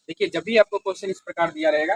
देखिए जब भी आपको क्वेश्चन इस प्रकार दिया रहेगा,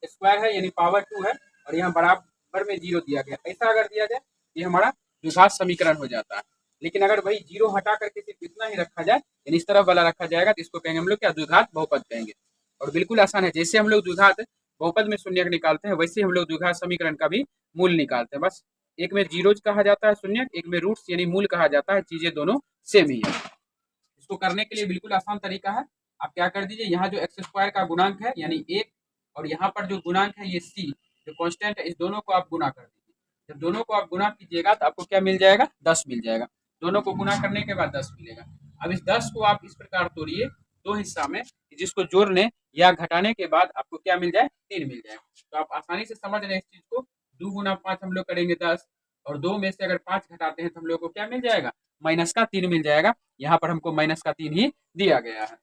स्क्वायर है यानी पावर 2 है और यहाँ बराबर में 0 दिया गया, ऐसा अगर दिया जाए ये हमारा द्विघात समीकरण हो जाता है। लेकिन अगर भाई 0 हटा करके सिर्फ इतना ही रखा जाए यानी इस तरफ वाला रखा जाएगा तो इसको कहेंगे हम लोग क्या, द्विघात बहुपद कहेंगे। और बिल्कुल आसान है, जैसे हम लोग द्विघात बहुपद में शून्यक निकालते हैं वैसे हम लोग द्विघात समीकरण का भी मूल निकालते हैं। बस एक में जीरोज कहा जाता है शून्यक, एक में रूट्स यानी मूल कहा जाता है, चीजें दोनों सेम ही है। इसको करने के लिए बिल्कुल आसान तरीका है, आप क्या कर दीजिए, यहाँ जो एक्स स्क्वायर का गुणांक है यानी 1 और यहाँ पर जो गुणांक है ये सी जो कांस्टेंट है, इस दोनों को आप गुना कर दीजिए। जब दोनों को आप गुना कीजिएगा तो आपको क्या मिल जाएगा, 10 मिल जाएगा। दोनों को गुना करने के बाद 10 मिलेगा। अब इस 10 को आप इस प्रकार तोड़िए दो हिस्सा में, जिसको जोड़ने या घटाने के बाद आपको क्या मिल जाए, 3 मिल जाए। तो आप आसानी से समझ रहे हैं इस चीज को। 2 गुना 5 हम लोग करेंगे 10 और 2 में से अगर 5 घटाते हैं तो हम लोग को क्या मिल जाएगा, माइनस का 3 मिल जाएगा। यहाँ पर हमको माइनस का 3 ही दिया गया है।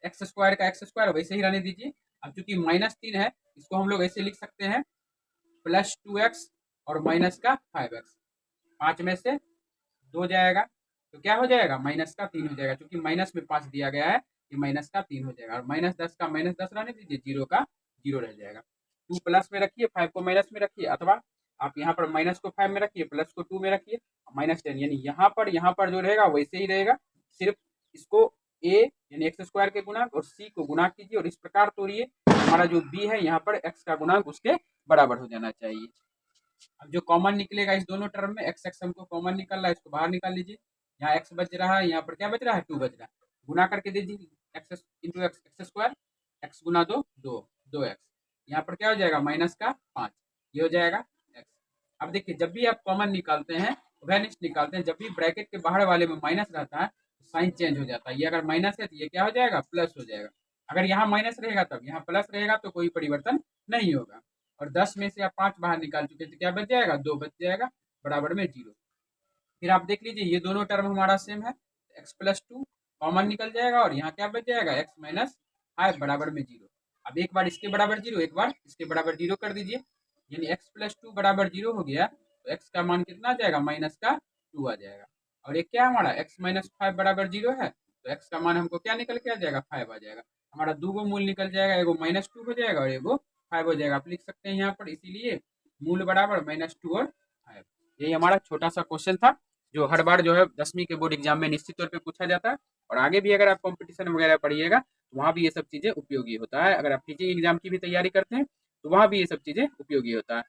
एक्स स्क्वायर का एक्स स्क्वायर वैसे ही रहने दीजिए। अब चूंकि -3 है इसको हम लोग ऐसे लिख सकते हैं +2x और माइनस का 5x। 5 में से 2 जाएगा तो क्या हो जाएगा, माइनस का 3 हो जाएगा। क्योंकि माइनस में 5 दिया गया है ये माइनस का 3 हो जाएगा। और -10 का -10 रहने दीजिए, 0 का 0 रह जाएगा। 2 प्लस में रखिए, 5 को माइनस में रखिए, अथवा आप यहाँ पर माइनस को 5 में रखिए, प्लस को 2 में रखिए, -10 यानी यहाँ पर जो रहेगा वैसे ही रहेगा। सिर्फ इसको a यानी एक्स स्क्वायर के गुणांक और c को गुणा कीजिए और इस प्रकार तोड़िए, हमारा जो b है यहाँ पर x का गुणांक उसके बराबर हो जाना चाहिए। अब जो कॉमन निकलेगा इस दोनों टर्म में, एक्स एक्स हमको कॉमन निकल रहा है, इसको बाहर निकाल लीजिए। यहाँ एक्स बच रहा है, यहाँ पर क्या बच रहा है, 2 बच रहा है। गुना करके दीजिए, x into x, x square, x गुना 2 2 एक्स, यहाँ पर क्या हो जाएगा, माइनस का 5, ये हो जाएगा एक्स। अब देखिए जब भी आप कॉमन निकालते हैं, वेनिस्ट निकालते हैं, जब भी ब्रैकेट के बाहर वाले में माइनस रहता है तो साइन चेंज हो जाता है। ये अगर माइनस है तो ये क्या हो जाएगा, प्लस हो जाएगा। अगर यहाँ माइनस रहेगा तब यहाँ प्लस रहेगा, तो कोई परिवर्तन नहीं होगा। और 10 में से आप 5 बाहर निकाल चुके तो क्या बच जाएगा, 2 बच जाएगा, बराबर में 0। फिर आप देख लीजिए ये दोनों टर्म हमारा सेम है, एक्स प्लस 2 कॉमन निकल जाएगा और यहाँ क्या बच जाएगा, एक्स माइनस 5 बराबर में 0। अब एक बार इसके बराबर 0, एक बार इसके बराबर 0 कर दीजिए, यानी एक्स प्लस 2 बराबर 0 हो गया। तो एक्स का मान कितना आ जाएगा, माइनस का 2 आ जाएगा। और एक क्या हमारा एक्स माइनस 5 बराबर 0 है, तो एक्स का मान हमको क्या निकल के आ जाएगा, 5 आ जाएगा। हमारा दो गो मूल निकल जाएगा, एगो -2 हो जाएगा और एगो 5 हो जाएगा। आप लिख सकते हैं यहाँ पर, इसीलिए मूल बराबर -2 और 5। यही हमारा छोटा सा क्वेश्चन था जो हर बार जो है 10वीं के बोर्ड एग्जाम में निश्चित तौर पे पूछा जाता है। और आगे भी अगर आप कंपटीशन वगैरह पढ़िएगा तो वहाँ भी ये सब चीज़ें उपयोगी होता है। अगर आप टीचिंग एग्जाम की भी तैयारी करते हैं तो वहाँ भी ये सब चीज़ें उपयोगी होता है।